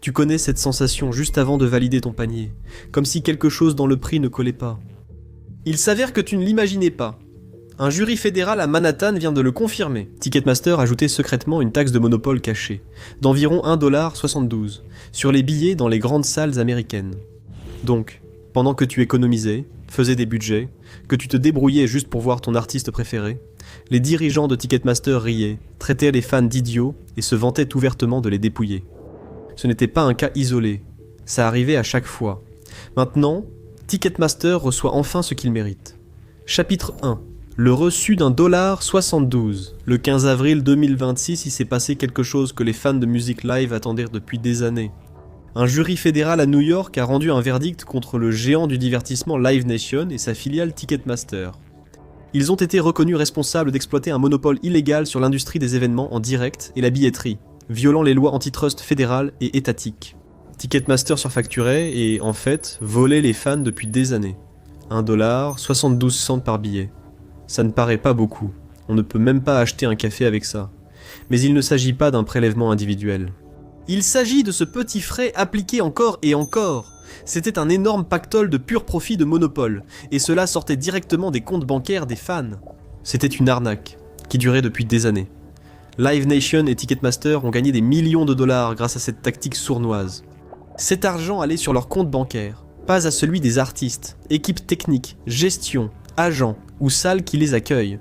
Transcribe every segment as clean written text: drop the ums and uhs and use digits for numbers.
Tu connais cette sensation juste avant de valider ton panier, comme si quelque chose dans le prix ne collait pas. Il s'avère que tu ne l'imaginais pas. Un jury fédéral à Manhattan vient de le confirmer. Ticketmaster ajoutait secrètement une taxe de monopole cachée, d'environ 1,72 $, sur les billets dans les grandes salles américaines. Donc, pendant que tu économisais, faisais des budgets, que tu te débrouillais juste pour voir ton artiste préféré, les dirigeants de Ticketmaster riaient, traitaient les fans d'idiots et se vantaient ouvertement de les dépouiller. Ce n'était pas un cas isolé, ça arrivait à chaque fois. Maintenant, Ticketmaster reçoit enfin ce qu'il mérite. Chapitre 1. Le reçu d'1,72 $. Le 15 avril 2026, il s'est passé quelque chose que les fans de musique live attendaient depuis des années. Un jury fédéral à New York a rendu un verdict contre le géant du divertissement Live Nation et sa filiale Ticketmaster. Ils ont été reconnus responsables d'exploiter un monopole illégal sur l'industrie des événements en direct et la billetterie, violant les lois antitrust fédérales et étatiques. Ticketmaster surfacturait et, en fait, volait les fans depuis des années. 1,72 $ par billet. Ça ne paraît pas beaucoup, on ne peut même pas acheter un café avec ça. Mais il ne s'agit pas d'un prélèvement individuel. Il s'agit de ce petit frais appliqué encore et encore. C'était un énorme pactole de pur profit de monopole, et cela sortait directement des comptes bancaires des fans. C'était une arnaque, qui durait depuis des années. Live Nation et Ticketmaster ont gagné des millions de dollars grâce à cette tactique sournoise. Cet argent allait sur leur compte bancaire, pas à celui des artistes, équipes techniques, gestion, agents ou salles qui les accueillent.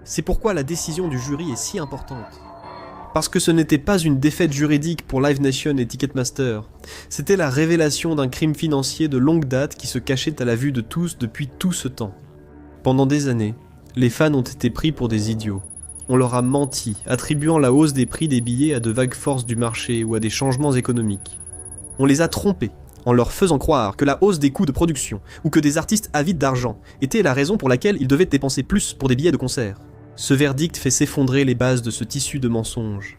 C'est pourquoi la décision du jury est si importante. Parce que ce n'était pas une défaite juridique pour Live Nation et Ticketmaster, c'était la révélation d'un crime financier de longue date qui se cachait à la vue de tous depuis tout ce temps. Pendant des années, les fans ont été pris pour des idiots. On leur a menti, attribuant la hausse des prix des billets à de vagues forces du marché ou à des changements économiques. On les a trompés, en leur faisant croire que la hausse des coûts de production ou que des artistes avides d'argent était la raison pour laquelle ils devaient dépenser plus pour des billets de concert. Ce verdict fait s'effondrer les bases de ce tissu de mensonges.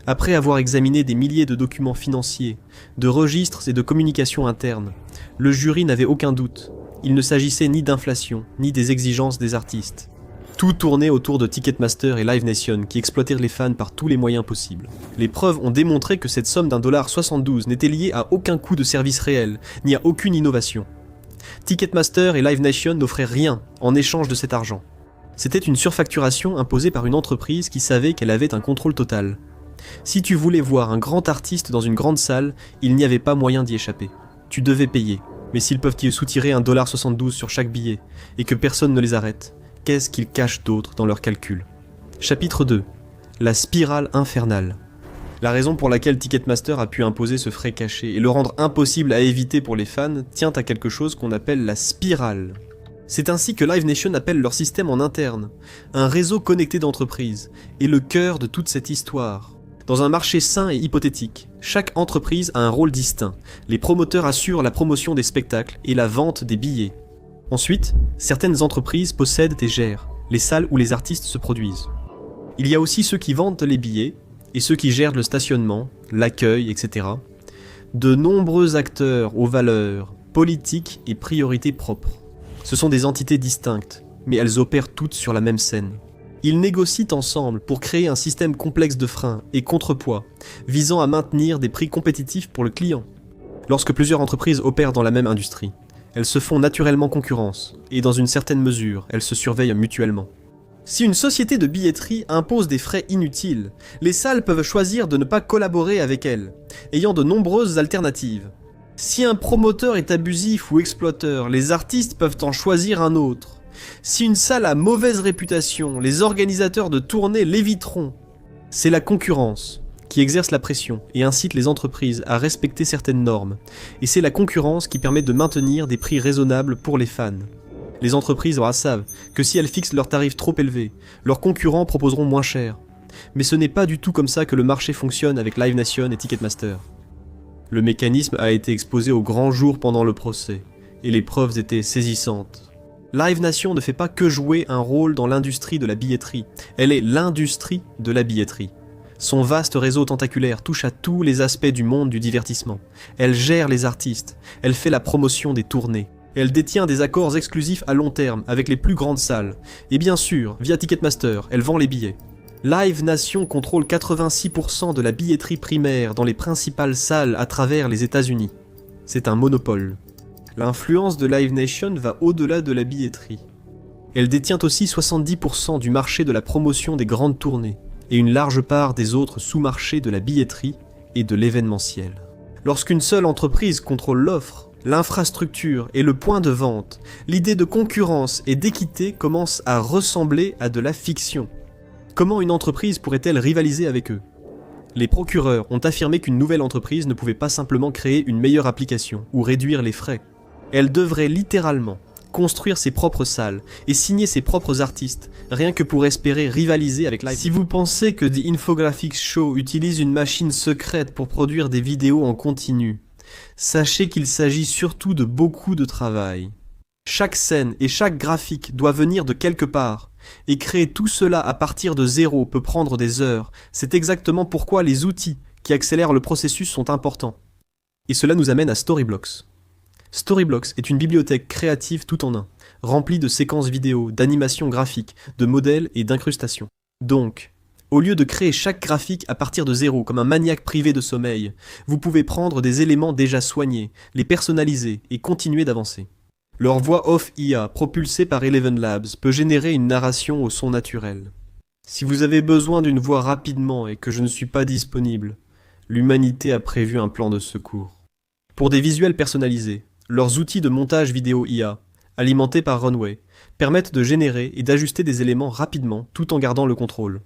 Après avoir examiné des milliers de documents financiers, de registres et de communications internes, le jury n'avait aucun doute. Il ne s'agissait ni d'inflation, ni des exigences des artistes. Tout tournait autour de Ticketmaster et Live Nation qui exploitèrent les fans par tous les moyens possibles. Les preuves ont démontré que cette somme d'1,72 $ n'était liée à aucun coût de service réel, ni à aucune innovation. Ticketmaster et Live Nation n'offraient rien en échange de cet argent. C'était une surfacturation imposée par une entreprise qui savait qu'elle avait un contrôle total. Si tu voulais voir un grand artiste dans une grande salle, il n'y avait pas moyen d'y échapper. Tu devais payer, mais s'ils peuvent y soutirer 1,72 $ sur chaque billet, et que personne ne les arrête, qu'est-ce qu'ils cachent d'autre dans leurs calculs? Chapitre 2. La spirale infernale. La raison pour laquelle Ticketmaster a pu imposer ce frais caché et le rendre impossible à éviter pour les fans tient à quelque chose qu'on appelle la spirale. C'est ainsi que Live Nation appelle leur système en interne, un réseau connecté d'entreprises, et le cœur de toute cette histoire. Dans un marché sain et hypothétique, chaque entreprise a un rôle distinct. Les promoteurs assurent la promotion des spectacles et la vente des billets. Ensuite, certaines entreprises possèdent et gèrent les salles où les artistes se produisent. Il y a aussi ceux qui vendent les billets et ceux qui gèrent le stationnement, l'accueil, etc. De nombreux acteurs aux valeurs, politiques et priorités propres. Ce sont des entités distinctes, mais elles opèrent toutes sur la même scène. Ils négocient ensemble pour créer un système complexe de freins et contrepoids, visant à maintenir des prix compétitifs pour le client. Lorsque plusieurs entreprises opèrent dans la même industrie, elles se font naturellement concurrence, et dans une certaine mesure, elles se surveillent mutuellement. Si une société de billetterie impose des frais inutiles, les salles peuvent choisir de ne pas collaborer avec elle, ayant de nombreuses alternatives. Si un promoteur est abusif ou exploiteur, les artistes peuvent en choisir un autre. Si une salle a mauvaise réputation, les organisateurs de tournées l'éviteront. C'est la concurrence qui exerce la pression et incite les entreprises à respecter certaines normes. Et c'est la concurrence qui permet de maintenir des prix raisonnables pour les fans. Les entreprises savent que si elles fixent leurs tarifs trop élevés, leurs concurrents proposeront moins cher. Mais ce n'est pas du tout comme ça que le marché fonctionne avec Live Nation et Ticketmaster. Le mécanisme a été exposé au grand jour pendant le procès, et les preuves étaient saisissantes. Live Nation ne fait pas que jouer un rôle dans l'industrie de la billetterie, elle est l'industrie de la billetterie. Son vaste réseau tentaculaire touche à tous les aspects du monde du divertissement. Elle gère les artistes, elle fait la promotion des tournées, elle détient des accords exclusifs à long terme avec les plus grandes salles, et bien sûr, via Ticketmaster, elle vend les billets. Live Nation contrôle 86% de la billetterie primaire dans les principales salles à travers les États-Unis. C'est un monopole. L'influence de Live Nation va au-delà de la billetterie. Elle détient aussi 70% du marché de la promotion des grandes tournées et une large part des autres sous-marchés de la billetterie et de l'événementiel. Lorsqu'une seule entreprise contrôle l'offre, l'infrastructure et le point de vente, l'idée de concurrence et d'équité commence à ressembler à de la fiction. Comment une entreprise pourrait-elle rivaliser avec eux ? Les procureurs ont affirmé qu'une nouvelle entreprise ne pouvait pas simplement créer une meilleure application ou réduire les frais. Elle devrait littéralement construire ses propres salles et signer ses propres artistes, rien que pour espérer rivaliser avec Live. Si vous pensez que The Infographics Show utilise une machine secrète pour produire des vidéos en continu, sachez qu'il s'agit surtout de beaucoup de travail. Chaque scène et chaque graphique doit venir de quelque part, et créer tout cela à partir de zéro peut prendre des heures. C'est exactement pourquoi les outils qui accélèrent le processus sont importants. Et cela nous amène à Storyblocks. Storyblocks est une bibliothèque créative tout en un, remplie de séquences vidéo, d'animations graphiques, de modèles et d'incrustations. Donc, au lieu de créer chaque graphique à partir de zéro comme un maniaque privé de sommeil, vous pouvez prendre des éléments déjà soignés, les personnaliser et continuer d'avancer. Leur voix off IA, propulsée par Eleven Labs, peut générer une narration au son naturel. Si vous avez besoin d'une voix rapidement et que je ne suis pas disponible, l'humanité a prévu un plan de secours. Pour des visuels personnalisés, leurs outils de montage vidéo IA, alimentés par Runway, permettent de générer et d'ajuster des éléments rapidement tout en gardant le contrôle.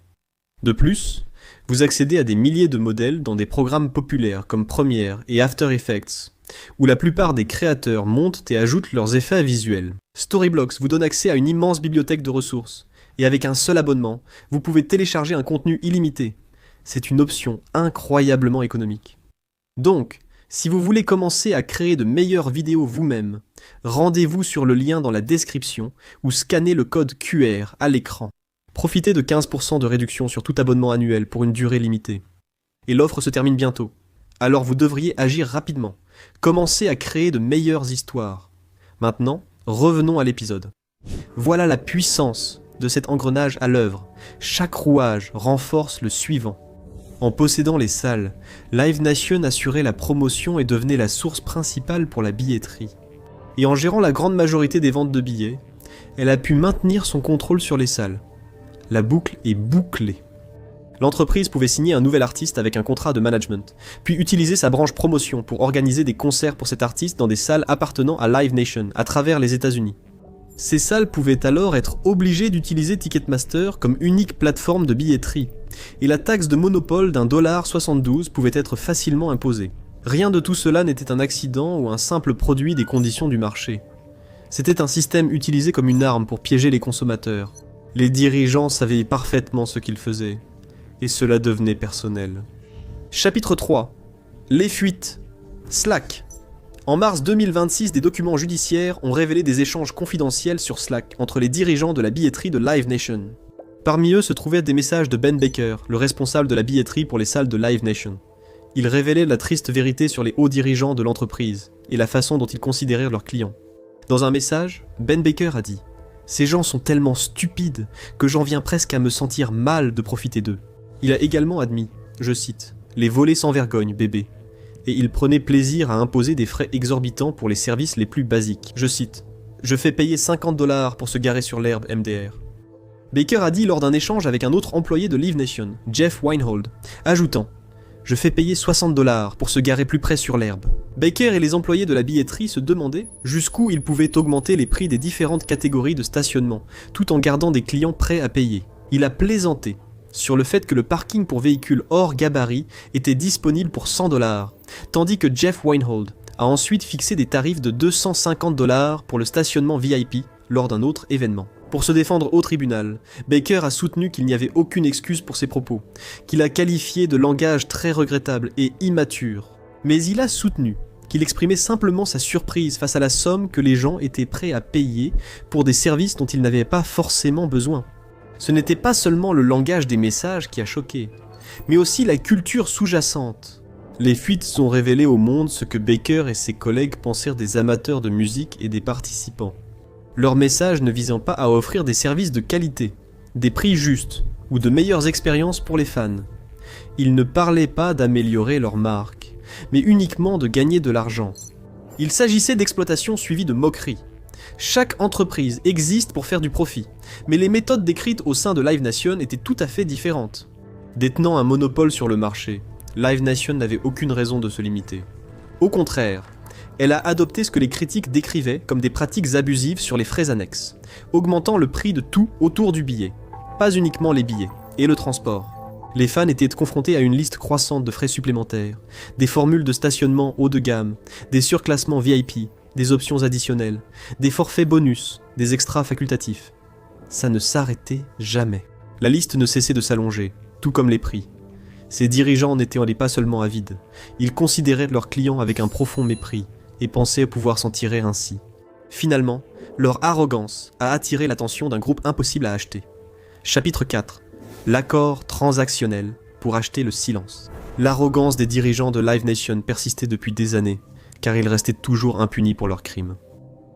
De plus, vous accédez à des milliers de modèles dans des programmes populaires comme Premiere et After Effects, où la plupart des créateurs montent et ajoutent leurs effets visuels. Storyblocks vous donne accès à une immense bibliothèque de ressources, et avec un seul abonnement, vous pouvez télécharger un contenu illimité. C'est une option incroyablement économique. Donc, si vous voulez commencer à créer de meilleures vidéos vous-même, rendez-vous sur le lien dans la description ou scannez le code QR à l'écran. Profitez de 15% de réduction sur tout abonnement annuel pour une durée limitée. Et l'offre se termine bientôt. Alors vous devriez agir rapidement. Commencez à créer de meilleures histoires. Maintenant, revenons à l'épisode. Voilà la puissance de cet engrenage à l'œuvre. Chaque rouage renforce le suivant. En possédant les salles, Live Nation assurait la promotion et devenait la source principale pour la billetterie. Et en gérant la grande majorité des ventes de billets, elle a pu maintenir son contrôle sur les salles. La boucle est bouclée. L'entreprise pouvait signer un nouvel artiste avec un contrat de management, puis utiliser sa branche promotion pour organiser des concerts pour cet artiste dans des salles appartenant à Live Nation à travers les États-Unis. Ces salles pouvaient alors être obligées d'utiliser Ticketmaster comme unique plateforme de billetterie, et la taxe de monopole d'1,72$ pouvait être facilement imposée. Rien de tout cela n'était un accident ou un simple produit des conditions du marché. C'était un système utilisé comme une arme pour piéger les consommateurs. Les dirigeants savaient parfaitement ce qu'ils faisaient, et cela devenait personnel. Chapitre 3. Les fuites. Slack. En mars 2026, des documents judiciaires ont révélé des échanges confidentiels sur Slack entre les dirigeants de la billetterie de Live Nation. Parmi eux se trouvaient des messages de Ben Baker, le responsable de la billetterie pour les salles de Live Nation. Il révélait la triste vérité sur les hauts dirigeants de l'entreprise et la façon dont ils considéraient leurs clients. Dans un message, Ben Baker a dit « Ces gens sont tellement stupides que j'en viens presque à me sentir mal de profiter d'eux. » Il a également admis, je cite, « Les volets sans vergogne, bébé. » Et il prenait plaisir à imposer des frais exorbitants pour les services les plus basiques. Je cite, « Je fais payer $50 pour se garer sur l'herbe MDR. » Baker a dit lors d'un échange avec un autre employé de Live Nation, Jeff Weinhold, ajoutant « Je fais payer $60 pour se garer plus près sur l'herbe. » Baker et les employés de la billetterie se demandaient jusqu'où ils pouvaient augmenter les prix des différentes catégories de stationnement, tout en gardant des clients prêts à payer. Il a plaisanté sur le fait que le parking pour véhicules hors gabarit était disponible pour $100, tandis que Jeff Weinhold a ensuite fixé des tarifs de $250 pour le stationnement VIP lors d'un autre événement. Pour se défendre au tribunal, Baker a soutenu qu'il n'y avait aucune excuse pour ses propos, qu'il a qualifié de langage très regrettable et immature. Mais il a soutenu qu'il exprimait simplement sa surprise face à la somme que les gens étaient prêts à payer pour des services dont ils n'avaient pas forcément besoin. Ce n'était pas seulement le langage des messages qui a choqué, mais aussi la culture sous-jacente. Les fuites ont révélé au monde ce que Baker et ses collègues pensèrent des amateurs de musique et des participants. Leur message ne visant pas à offrir des services de qualité, des prix justes ou de meilleures expériences pour les fans. Ils ne parlaient pas d'améliorer leur marque, mais uniquement de gagner de l'argent. Il s'agissait d'exploitation suivie de moquerie. Chaque entreprise existe pour faire du profit, mais les méthodes décrites au sein de Live Nation étaient tout à fait différentes. Détenant un monopole sur le marché, Live Nation n'avait aucune raison de se limiter. Au contraire, elle a adopté ce que les critiques décrivaient comme des pratiques abusives sur les frais annexes, augmentant le prix de tout autour du billet, pas uniquement les billets, et le transport. Les fans étaient confrontés à une liste croissante de frais supplémentaires, des formules de stationnement haut de gamme, des surclassements VIP, des options additionnelles, des forfaits bonus, des extras facultatifs. Ça ne s'arrêtait jamais. La liste ne cessait de s'allonger, tout comme les prix. Ces dirigeants n'étaient pas seulement avides, ils considéraient leurs clients avec un profond mépris et pensaient pouvoir s'en tirer ainsi. Finalement, leur arrogance a attiré l'attention d'un groupe impossible à acheter. Chapitre 4. L'accord transactionnel pour acheter le silence. L'arrogance des dirigeants de Live Nation persistait depuis des années, car ils restaient toujours impunis pour leurs crimes.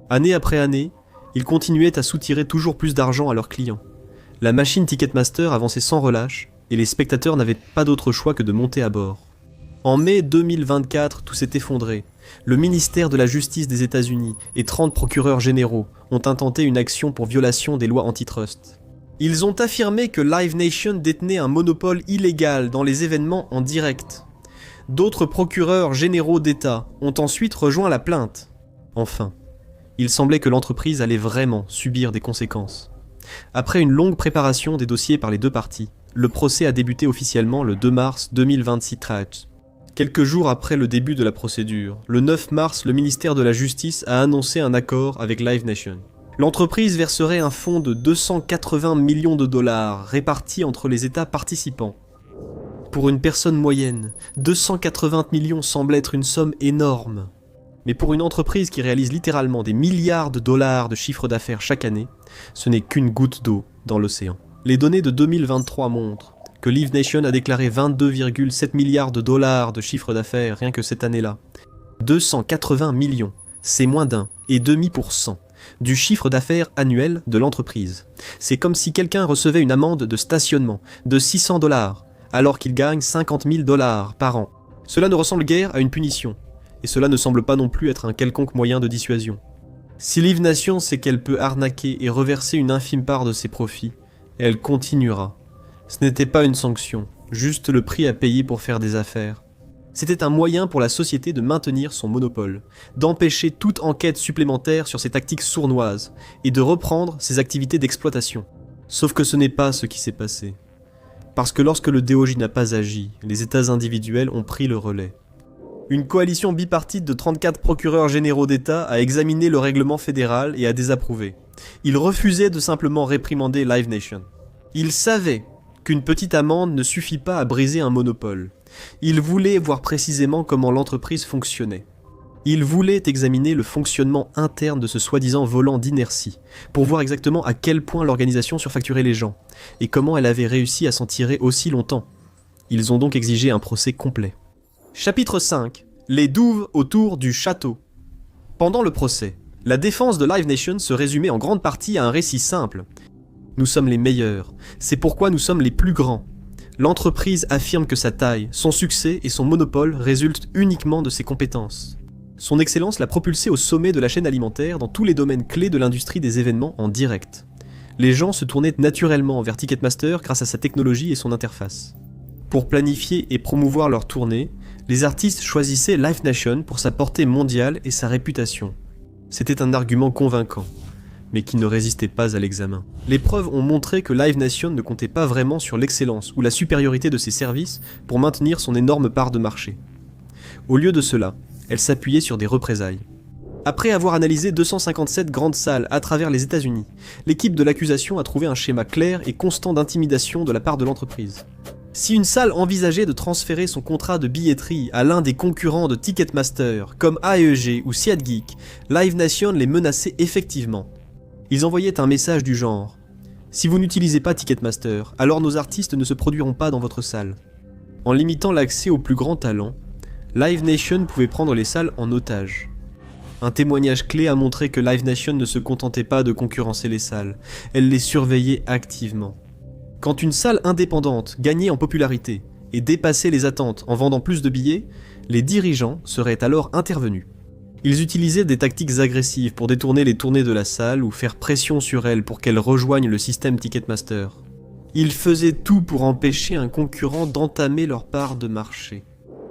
Année après année, ils continuaient à soutirer toujours plus d'argent à leurs clients. La machine Ticketmaster avançait sans relâche, et les spectateurs n'avaient pas d'autre choix que de monter à bord. En mai 2024, tout s'est effondré. Le ministère de la Justice des États-Unis et 30 procureurs généraux ont intenté une action pour violation des lois antitrust. Ils ont affirmé que Live Nation détenait un monopole illégal dans les événements en direct. D'autres procureurs généraux d'État ont ensuite rejoint la plainte. Enfin, il semblait que l'entreprise allait vraiment subir des conséquences. Après une longue préparation des dossiers par les deux parties, le procès a débuté officiellement le 2 mars 2026. Quelques jours après le début de la procédure, le 9 mars, le ministère de la Justice a annoncé un accord avec Live Nation. L'entreprise verserait un fonds de 280 millions de dollars répartis entre les États participants. Pour une personne moyenne, 280 millions semble être une somme énorme. Mais pour une entreprise qui réalise littéralement des milliards de dollars de chiffre d'affaires chaque année, ce n'est qu'une goutte d'eau dans l'océan. Les données de 2023 montrent que Live Nation a déclaré 22,7 milliards de dollars de chiffre d'affaires rien que cette année-là. 280 millions, c'est moins d'1,5% du chiffre d'affaires annuel de l'entreprise. C'est comme si quelqu'un recevait une amende de stationnement de 600 dollars, alors qu'il gagne 50 000 dollars par an. Cela ne ressemble guère à une punition, et cela ne semble pas non plus être un quelconque moyen de dissuasion. Si Live Nation sait qu'elle peut arnaquer et reverser une infime part de ses profits, elle continuera. Ce n'était pas une sanction, juste le prix à payer pour faire des affaires. C'était un moyen pour la société de maintenir son monopole, d'empêcher toute enquête supplémentaire sur ses tactiques sournoises, et de reprendre ses activités d'exploitation. Sauf que ce n'est pas ce qui s'est passé. Parce que lorsque le DOJ n'a pas agi, les États individuels ont pris le relais. Une coalition bipartite de 34 procureurs généraux d'État a examiné le règlement fédéral et a désapprouvé. Ils refusaient de simplement réprimander Live Nation. Ils savaient qu'une petite amende ne suffit pas à briser un monopole. Ils voulaient voir précisément comment l'entreprise fonctionnait. Ils voulaient examiner le fonctionnement interne de ce soi-disant volant d'inertie, pour voir exactement à quel point l'organisation surfacturait les gens, et comment elle avait réussi à s'en tirer aussi longtemps. Ils ont donc exigé un procès complet. Chapitre 5. Les douves autour du château. Pendant le procès, la défense de Live Nation se résumait en grande partie à un récit simple. Nous sommes les meilleurs, c'est pourquoi nous sommes les plus grands. L'entreprise affirme que sa taille, son succès et son monopole résultent uniquement de ses compétences. Son excellence l'a propulsé au sommet de la chaîne alimentaire dans tous les domaines clés de l'industrie des événements en direct. Les gens se tournaient naturellement vers Ticketmaster grâce à sa technologie et son interface. Pour planifier et promouvoir leurs tournées, les artistes choisissaient Live Nation pour sa portée mondiale et sa réputation. C'était un argument convaincant, mais qui ne résistait pas à l'examen. Les preuves ont montré que Live Nation ne comptait pas vraiment sur l'excellence ou la supériorité de ses services pour maintenir son énorme part de marché. Au lieu de cela, elle s'appuyait sur des représailles. Après avoir analysé 257 grandes salles à travers les États-Unis, l'équipe de l'accusation a trouvé un schéma clair et constant d'intimidation de la part de l'entreprise. Si une salle envisageait de transférer son contrat de billetterie à l'un des concurrents de Ticketmaster, comme AEG ou SeatGeek, Live Nation les menaçait effectivement. Ils envoyaient un message du genre « Si vous n'utilisez pas Ticketmaster, alors nos artistes ne se produiront pas dans votre salle. » En limitant l'accès aux plus grands talents, Live Nation pouvait prendre les salles en otage. Un témoignage clé a montré que Live Nation ne se contentait pas de concurrencer les salles, elle les surveillait activement. Quand une salle indépendante gagnait en popularité et dépassait les attentes en vendant plus de billets, les dirigeants seraient alors intervenus. Ils utilisaient des tactiques agressives pour détourner les tournées de la salle ou faire pression sur elle pour qu'elle rejoigne le système Ticketmaster. Ils faisaient tout pour empêcher un concurrent d'entamer leur part de marché.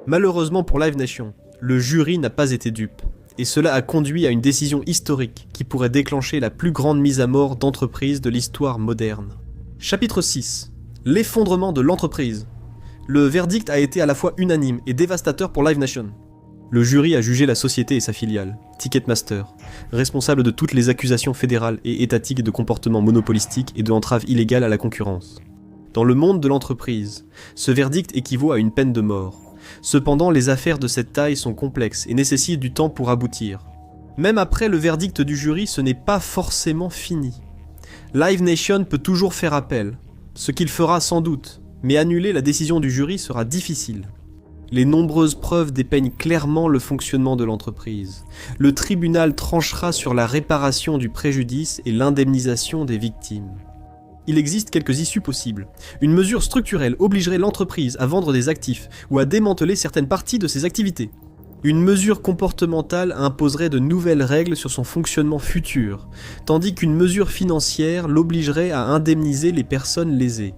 Malheureusement pour Live Nation, le jury n'a pas été dupe, et cela a conduit à une décision historique qui pourrait déclencher la plus grande mise à mort d'entreprise de l'histoire moderne. Chapitre 6. L'effondrement de l'entreprise. Le verdict a été à la fois unanime et dévastateur pour Live Nation. Le jury a jugé la société et sa filiale, Ticketmaster, responsable de toutes les accusations fédérales et étatiques de comportement monopolistique et de entrave illégale à la concurrence. Dans le monde de l'entreprise, ce verdict équivaut à une peine de mort. Cependant, les affaires de cette taille sont complexes et nécessitent du temps pour aboutir. Même après le verdict du jury, ce n'est pas forcément fini. Live Nation peut toujours faire appel, ce qu'il fera sans doute, mais annuler la décision du jury sera difficile. Les nombreuses preuves dépeignent clairement le fonctionnement de l'entreprise. Le tribunal tranchera sur la réparation du préjudice et l'indemnisation des victimes. Il existe quelques issues possibles. Une mesure structurelle obligerait l'entreprise à vendre des actifs ou à démanteler certaines parties de ses activités. Une mesure comportementale imposerait de nouvelles règles sur son fonctionnement futur, tandis qu'une mesure financière l'obligerait à indemniser les personnes lésées.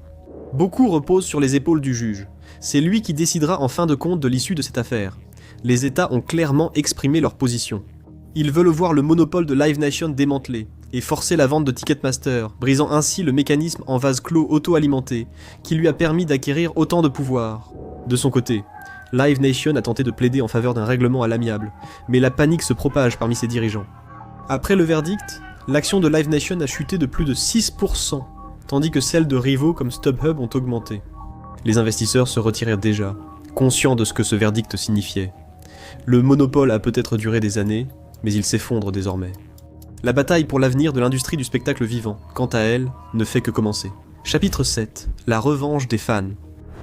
Beaucoup reposent sur les épaules du juge. C'est lui qui décidera en fin de compte de l'issue de cette affaire. Les États ont clairement exprimé leur position. Ils veulent voir le monopole de Live Nation démantelé et forcer la vente de Ticketmaster, brisant ainsi le mécanisme en vase clos auto-alimenté qui lui a permis d'acquérir autant de pouvoir. De son côté, Live Nation a tenté de plaider en faveur d'un règlement à l'amiable, mais la panique se propage parmi ses dirigeants. Après le verdict, l'action de Live Nation a chuté de plus de 6%, tandis que celles de rivaux comme StubHub ont augmenté. Les investisseurs se retirèrent déjà, conscients de ce que ce verdict signifiait. Le monopole a peut-être duré des années, mais il s'effondre désormais. La bataille pour l'avenir de l'industrie du spectacle vivant, quant à elle, ne fait que commencer. Chapitre 7. La revanche des fans.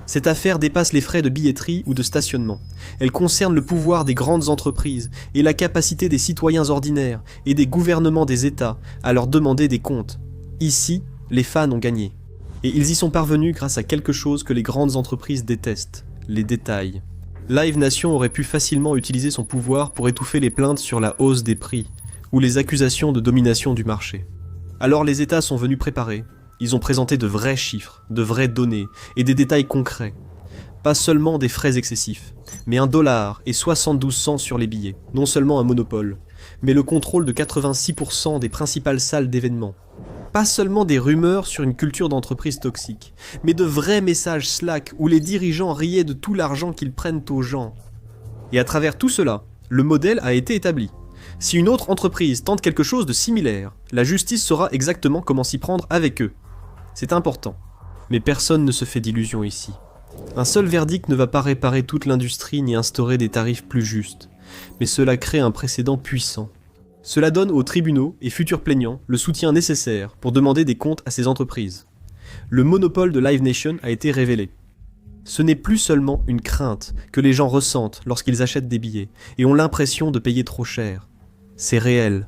Cette affaire dépasse les frais de billetterie ou de stationnement. Elle concerne le pouvoir des grandes entreprises et la capacité des citoyens ordinaires et des gouvernements des États à leur demander des comptes. Ici, les fans ont gagné. Et ils y sont parvenus grâce à quelque chose que les grandes entreprises détestent, les détails. Live Nation aurait pu facilement utiliser son pouvoir pour étouffer les plaintes sur la hausse des prix, ou les accusations de domination du marché. Alors les États sont venus préparés, ils ont présenté de vrais chiffres, de vraies données, et des détails concrets. Pas seulement des frais excessifs, mais $1 et 72 cents sur les billets, non seulement un monopole, mais le contrôle de 86% des principales salles d'événements. Pas seulement des rumeurs sur une culture d'entreprise toxique, mais de vrais messages Slack où les dirigeants riaient de tout l'argent qu'ils prennent aux gens. Et à travers tout cela, le modèle a été établi. Si une autre entreprise tente quelque chose de similaire, la justice saura exactement comment s'y prendre avec eux. C'est important. Mais personne ne se fait d'illusions ici. Un seul verdict ne va pas réparer toute l'industrie ni instaurer des tarifs plus justes, mais cela crée un précédent puissant. Cela donne aux tribunaux et futurs plaignants le soutien nécessaire pour demander des comptes à ces entreprises. Le monopole de Live Nation a été révélé. Ce n'est plus seulement une crainte que les gens ressentent lorsqu'ils achètent des billets et ont l'impression de payer trop cher. C'est réel.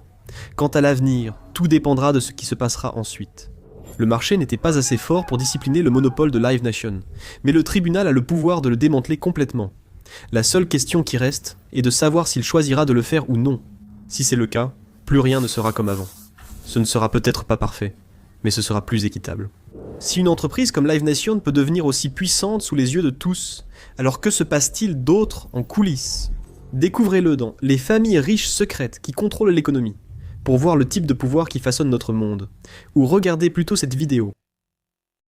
Quant à l'avenir, tout dépendra de ce qui se passera ensuite. Le marché n'était pas assez fort pour discipliner le monopole de Live Nation, mais le tribunal a le pouvoir de le démanteler complètement. La seule question qui reste est de savoir s'il choisira de le faire ou non. Si c'est le cas, plus rien ne sera comme avant. Ce ne sera peut-être pas parfait, mais ce sera plus équitable. Si une entreprise comme Live Nation peut devenir aussi puissante sous les yeux de tous, alors que se passe-t-il d'autre en coulisses ? Découvrez-le dans Les familles riches secrètes qui contrôlent l'économie, pour voir le type de pouvoir qui façonne notre monde, ou regardez plutôt cette vidéo.